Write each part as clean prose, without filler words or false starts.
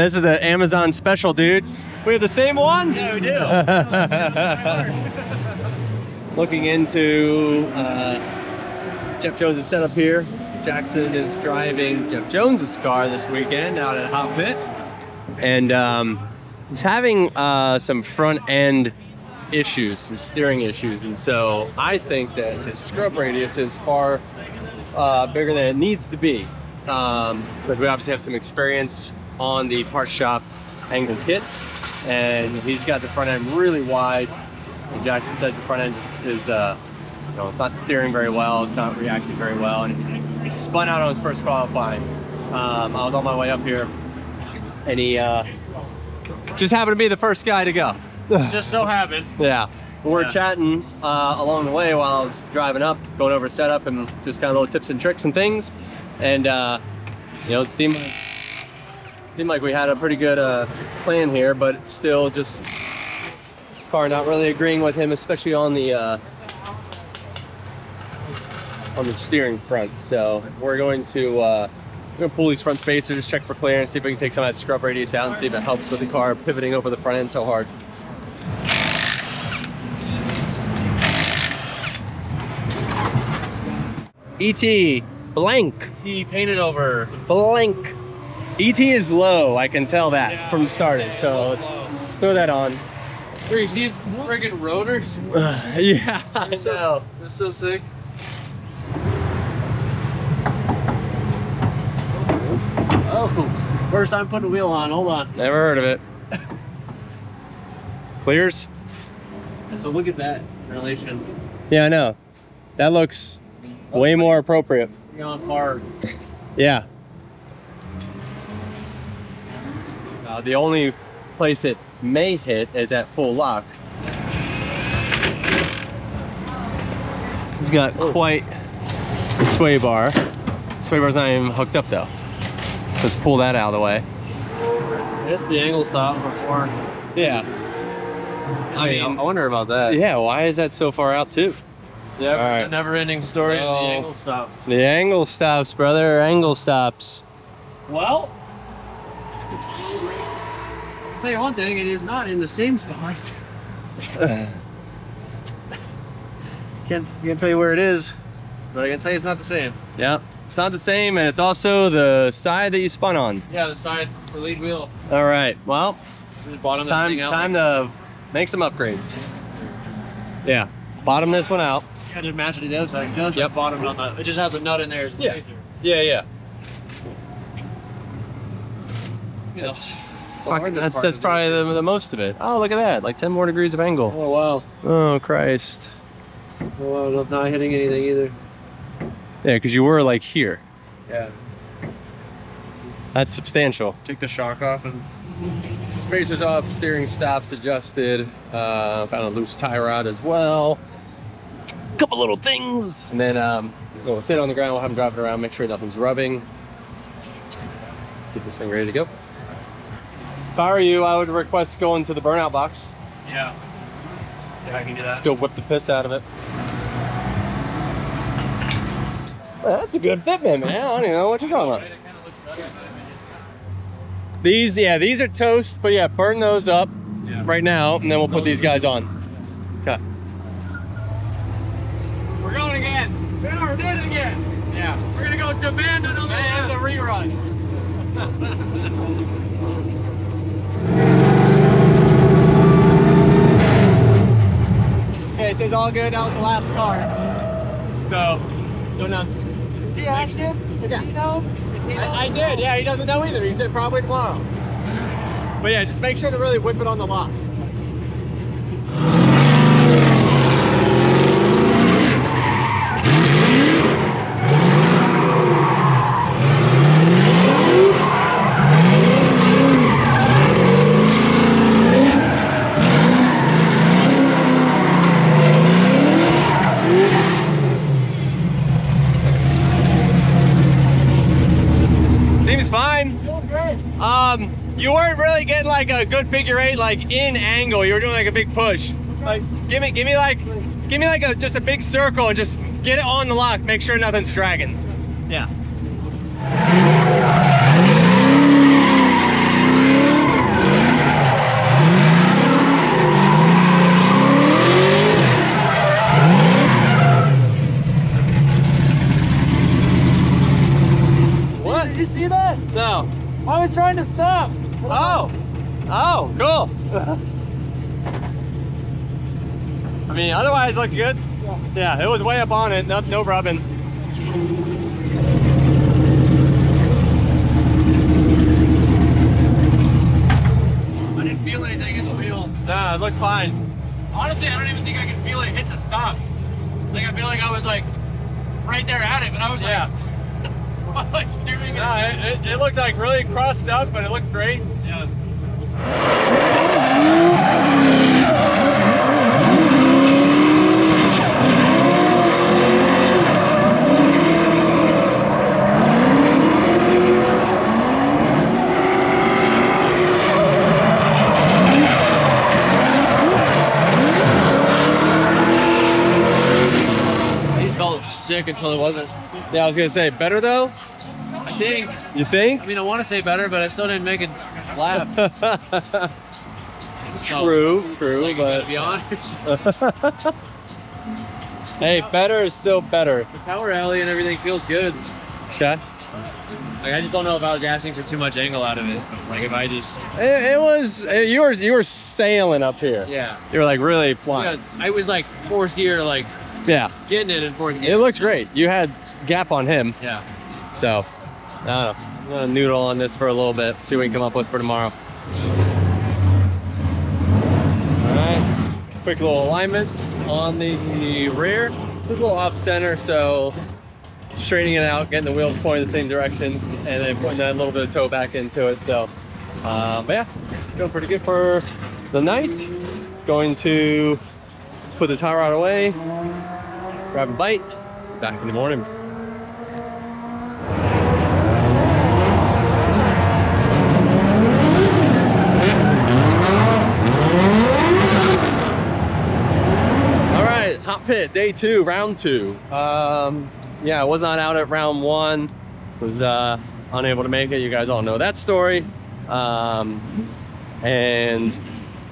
this is the Amazon special, dude. We have the same ones? Yeah, we do. Looking into Jeff Jones' setup here. Jackson is driving Jeff Jones' car this weekend out at Hot Pit. And he's having some front end issues, some steering issues. And so I think that his scrub radius is far bigger than it needs to be. Because we obviously have some experience on the parts shop angle kits. And he's got the front end really wide. And Jackson says the front end is you know, it's not steering very well, it's not reacting very well, and he spun out on his first qualifying. I was on my way up here, and he just happened to be the first guy to go. Just so happened. Yeah. We're chatting along the way while I was driving up, going over setup and just kind of little tips and tricks and things. And you know, it seemed like we had a pretty good plan here, but it's still just car not really agreeing with him, especially on the steering front. So we're going to pull these front spacers, check for clearance, see if we can take some of that scrub radius out and see if it helps with the car pivoting over the front end so hard. ET blank. He painted over. Blank. ET is low, I can tell that from starting. So let's throw that on. You see his friggin' rotors? Yeah, I know. They're so sick. Oh, first time putting a wheel on. Hold on. Never heard of it. Clears? So look at that relation. Yeah, I know. That looks way more appropriate. You're on par. Yeah. The only place it may hit is at full lock. He's got quite sway bar. Sway bar's not even hooked up though. Let's pull that out of the way. That's the angle stop before. Yeah. I mean, I wonder about that. Yeah, why is that so far out too? Yeah, all right. Never-ending story of the angle stops. The angle stops, brother. Angle stops. Well, I'll tell you one thing, it is not in the same spot. Can't tell you where it is, but I can tell you it's not the same. Yeah, it's not the same, and it's also the side that you spun on. Yeah, the side, the lead wheel. All right, well, Just bottom time to make some upgrades. Yeah, bottom this one out. I just matched it to the other side. Just bottomed on that. It just has a nut in there. Yeah. Yeah. That's probably the most of it. Oh, look at that, like 10 more degrees of angle. Oh, wow. Oh, Christ. Oh, wow, not hitting anything either. Yeah, because you were like here. Yeah. That's substantial. Take the shock off and... Spacers off, steering stops adjusted. Found a loose tie rod as well. Couple little things. And then we'll sit on the ground, we'll have him drive it around, make sure nothing's rubbing. Get this thing ready to go. If I were you, I would request going to the burnout box. Yeah. Yeah, I can do that. Just go whip the piss out of it. Well, that's a good fitment, man. I don't even know what you're talking about. It kind of looks better. These are toast, but yeah, burn those up right now, and then we'll put these guys on. Okay. We're going again. Yeah, we're doing it again. Yeah. We're gonna go demand another rerun. Okay, so it's all good. That was the last car. So, go nuts. Did you ask him? Did he know? I did, yeah, he doesn't know either. He said probably tomorrow. But yeah, just make sure to really whip it on the lock. Seems fine. You weren't really getting like a good figure eight, like in angle. You were doing like a big push. Like, give me like just a big circle and just get it on the lock. Make sure nothing's dragging. Yeah. Oh, cool. I mean, otherwise looked good. Yeah, it was way up on it. No rubbing. I didn't feel anything in the wheel. Nah, it looked fine. Honestly, I don't even think I could feel it hit the stop. Like, I feel like I was like right there at it, but I was like steering it. Nah, it looked like really crossed up, but it looked great. Yeah. Sick until it wasn't. Yeah, I was gonna say, better though? I think. You think? I mean, I want to say better, but I still didn't make it laugh. True, like, but to be honest, hey, better is still better. the power alley and everything feels good. Okay. Like, I just don't know if I was asking for too much angle out of it. Like, if I just. It was you were sailing up here. Yeah. You were like really flying. Yeah, I was like fourth gear, like Yeah. getting it in fourth gear. It looked great. You had gap on him. Yeah. So, I don't know. I'm gonna noodle on this for a little bit, see what we can come up with for tomorrow. Alright, quick little alignment on the rear. It's a little off center, so straightening it out, getting the wheels pointing the same direction, and then putting that little bit of toe back into it. So, but yeah, feeling pretty good for the night. Going to put the tie rod away, grab a bite, back in the morning. All right, hot pit, day 2, round 2. Yeah, I was not out at round 1. Was unable to make it. You guys all know that story. And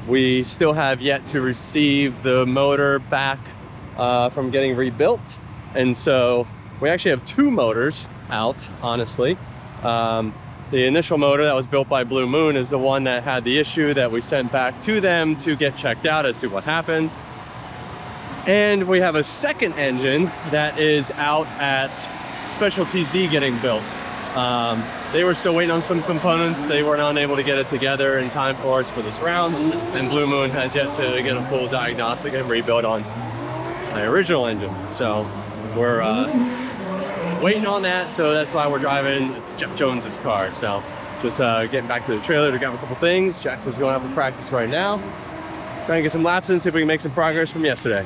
we still have yet to receive the motor back from getting rebuilt. And so we actually have 2 motors out, honestly. The initial motor that was built by Blue Moon is the one that had the issue that we sent back to them to get checked out as to what happened. And we have a second engine that is out at Specialty Z getting built. They were still waiting on some components. They were not able to get it together in time for us for this round. And Blue Moon has yet to get a full diagnostic and rebuild on my original engine. So we're waiting on that. So that's why we're driving Jeff Jones's car. So just getting back to the trailer to grab a couple things. Jackson's going out for practice right now. Trying to get some laps in, see if we can make some progress from yesterday.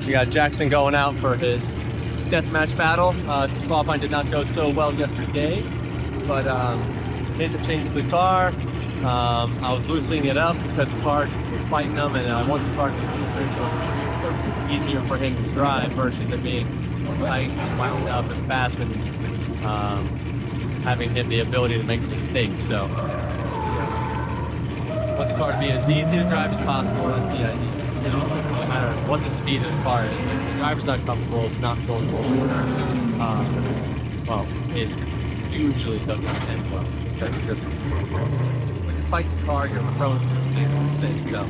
We got Jackson going out for his deathmatch battle. His qualifying did not go so well yesterday, but made some changes to the car. I was loosening it up because the car was fighting them, and I wanted the car to be looser, so it's easier for him to drive versus it being tight and wound up and fast, and having him the ability to make mistakes. So I want the car to be as easy to drive as possible. That's the idea. You know, no matter what the speed of the car is. If the driver's not comfortable, it's not going forward. Well, it usually doesn't end well. Because just when you fight the car, you're prone to make mistakes. So,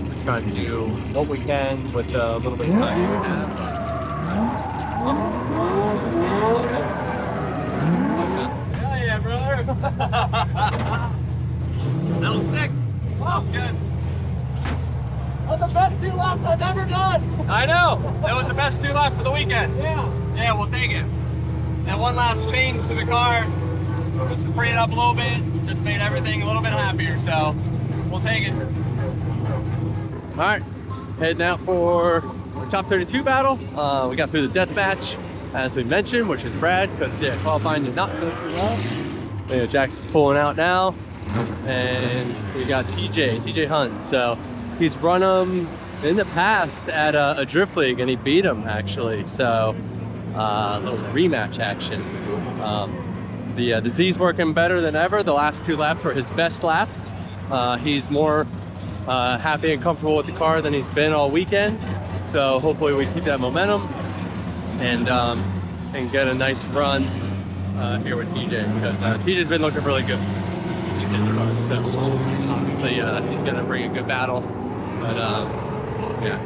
we're trying to do what we can with a little bit of time we have. Hell yeah, brother! That was sick. That was good. That's the best 2 laps I've ever done. I know. That was the best 2 laps of the weekend. Yeah. Yeah, we'll take it. And one last change to the car, just to free it up a little bit, just made everything a little bit happier, so we'll take it. All right, heading out for the top 32 battle. We got through the death match, as we mentioned, which is rad, because yeah, qualifying did not go too well. Yeah, Jackson's pulling out now, and we got TJ Hunt. So he's run him in the past at a drift league, and he beat him actually. So a little rematch action. The Z's working better than ever. The last 2 laps were his best laps. He's more happy and comfortable with the car than he's been all weekend. So hopefully we keep that momentum and get a nice run here with TJ, because TJ's been looking really good. So obviously he's gonna bring a good battle. But yeah,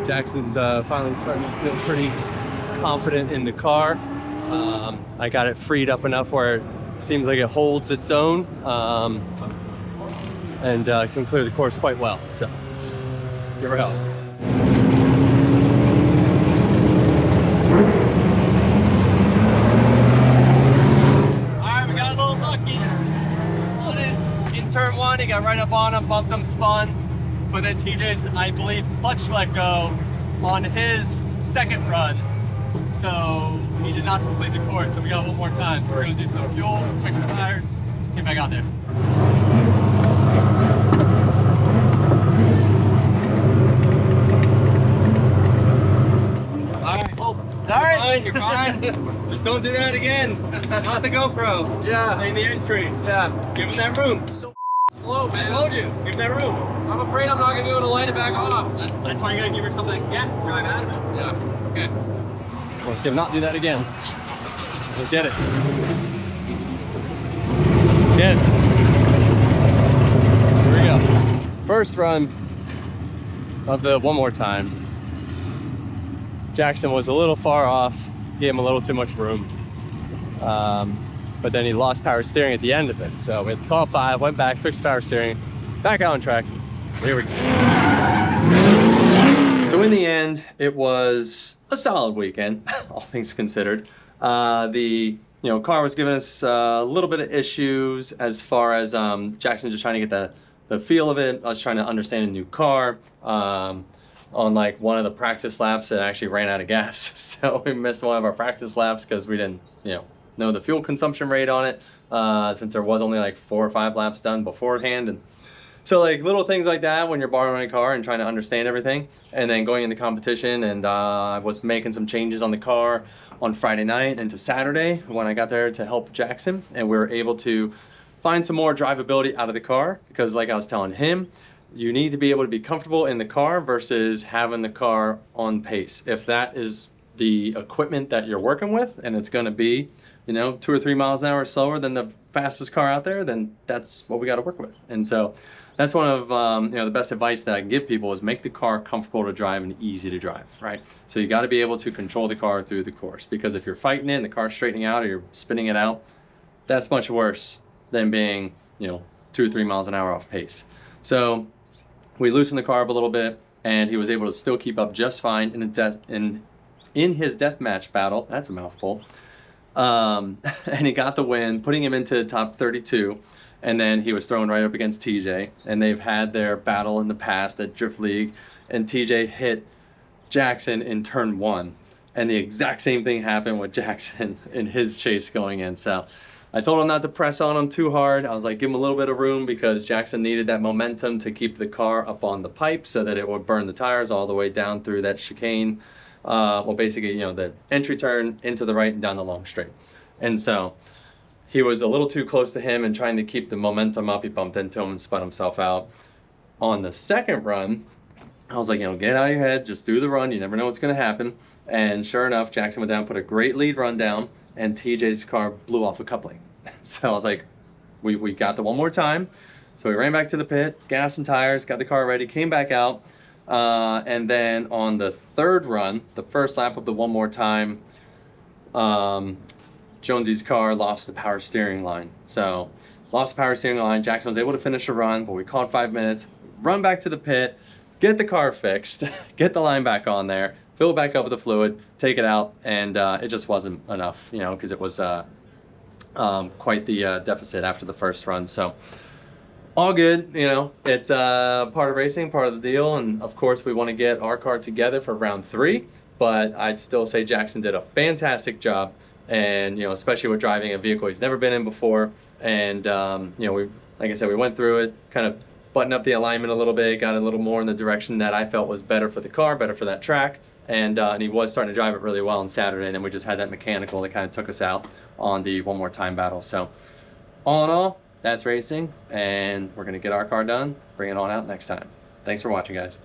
Jackson's finally starting to feel pretty confident in the car. I got it freed up enough where it seems like it holds its own and can clear the course quite well. So here we go. Alright, we got a little lucky. In turn 1, he got right up on him, bumped him, spun. But then TJ's, I believe, clutch let go on his second run. So he did not complete the course, so we got one more time. So we're gonna do some fuel, check the tires, get back out there. Alright, well, sorry. You're fine. Just don't do that again. Not the GoPro. Yeah. In the entry. Yeah. Give him that room. So slow, man. I told you, give him that room. I'm afraid I'm not gonna be able to light it back off. That's why you gotta give her something. Yeah, drive out of it. Yeah. Okay. Let's see him not do that again. Let's get it. Get it. Here we go. First run of the one more time. Jackson was a little far off, gave him a little too much room. But then he lost power steering at the end of it. So we had to call 5, went back, fixed power steering, back out on track. Here we go. So in the end, it was a solid weekend, all things considered. The car was giving us a little bit of issues as far as Jackson just trying to get the feel of it. I was trying to understand a new car. On like one of the practice laps, it actually ran out of gas. So we missed one of our practice laps because we didn't know the fuel consumption rate on it, since there was only like 4 or 5 laps done beforehand. And so like little things like that when you're borrowing a car and trying to understand everything. And then going into competition, and I was making some changes on the car on Friday night into Saturday when I got there to help Jackson, and we were able to find some more drivability out of the car, because like I was telling him, you need to be able to be comfortable in the car versus having the car on pace. If that is the equipment that you're working with and it's going to be 2 or 3 miles an hour slower than the fastest car out there, then that's what we got to work with. And so that's one of the best advice that I can give people, is make the car comfortable to drive and easy to drive, right? So you got to be able to control the car through the course, because if you're fighting it and the car's straightening out or you're spinning it out, that's much worse than being 2 or 3 miles an hour off pace. So we loosened the car up a little bit, and he was able to still keep up just fine in his deathmatch battle. That's a mouthful. And he got the win, putting him into top 32. And then he was thrown right up against TJ, and they've had their battle in the past at Drift League, and TJ hit Jackson in turn 1, and the exact same thing happened with Jackson in his chase going in. So I told him not to press on him too hard. I was like, give him a little bit of room, because Jackson needed that momentum to keep the car up on the pipe so that it would burn the tires all the way down through that chicane. Well, basically, the entry turn into the right and down the long straight. And so he was a little too close to him and trying to keep the momentum up. He bumped into him and spun himself out. On the second run, I was like, get out of your head, just do the run. You never know what's going to happen. And sure enough, Jackson went down, put a great lead run down, and TJ's car blew off a coupling. So I was like, we got the one more time. So we ran back to the pit, gas and tires, got the car ready, came back out. And then on the third run, the first lap of the one more time, Jonesy's car lost the power steering line. So lost the power steering line. Jackson was able to finish the run, but we called 5 minutes, run back to the pit, get the car fixed, get the line back on there, fill it back up with the fluid, take it out, and it just wasn't enough, because it was quite the deficit after the first run. So all good, it's part of racing, part of the deal, and of course we want to get our car together for round 3, but I'd still say Jackson did a fantastic job. And especially with driving a vehicle he's never been in before, and we, like I said, we went through it, kind of buttoned up the alignment a little bit, got a little more in the direction that I felt was better for the car, better for that track, and he was starting to drive it really well on Saturday, and then we just had that mechanical that kind of took us out on the one more time battle. So all in all, that's racing, and we're going to get our car done, bring it on out next time. Thanks for watching, guys.